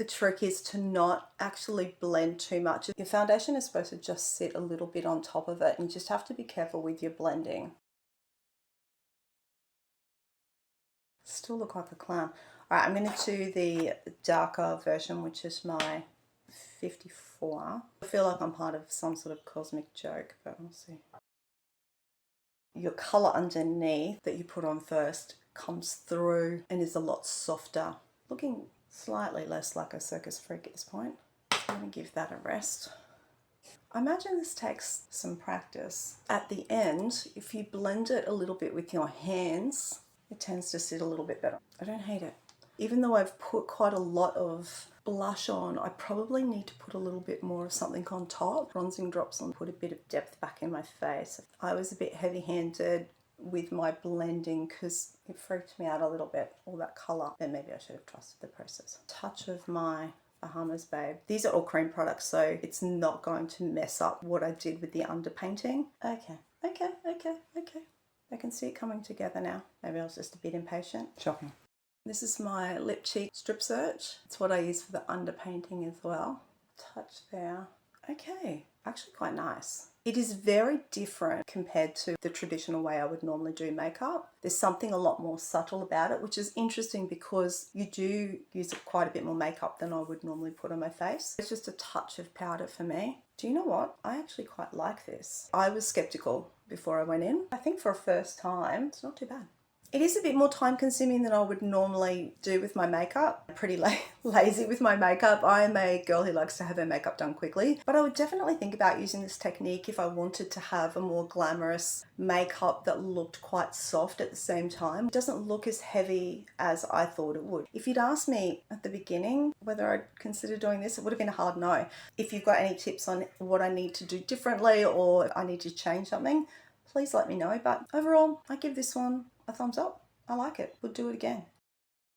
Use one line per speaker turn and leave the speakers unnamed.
The trick is to not actually blend too much. Your foundation is supposed to just sit a little bit on top of it, and you just have to be careful with your blending. Still look like a clown. All right, I'm going to do the darker version, which is my 54. I feel like I'm part of some sort of cosmic joke, but we'll see. Your colour underneath that you put on first comes through and is a lot softer, looking slightly less like a circus freak at this point. I'm going to give that a rest. I imagine this takes some practice. At the end, if you blend it a little bit with your hands, it tends to sit a little bit better. I don't hate it. Even though I've put quite a lot of blush on, I probably need to put a little bit more of something on top. Bronzing drops on, put a bit of depth back in my face. I was a bit heavy-handed with my blending because it freaked me out a little bit, all that colour. Then maybe I should have trusted the process. Touch of my Bahamas Babe. These are all cream products, so it's not going to mess up what I did with the underpainting. Okay. I can see it coming together now. Maybe I was just a bit impatient. Shocking. This is my lip cheek strip search. It's what I use for the underpainting as well. Touch there. Okay, actually quite nice. It is very different compared to the traditional way I would normally do makeup. There's something a lot more subtle about it, which is interesting because you do use quite a bit more makeup than I would normally put on my face. It's just a touch of powder for me. Do you know what? I actually quite like this. I was skeptical before I went in. I think for a first time, it's not too bad. It is a bit more time consuming than I would normally do with my makeup. I'm pretty lazy with my makeup. I am a girl who likes to have her makeup done quickly, but I would definitely think about using this technique if I wanted to have a more glamorous makeup that looked quite soft at the same time. It doesn't look as heavy as I thought it would. If you'd asked me at the beginning whether I'd consider doing this, it would have been a hard no. If you've got any tips on what I need to do differently or I need to change something, please let me know. But overall, I give this one a thumbs up. I like it. Would do it again.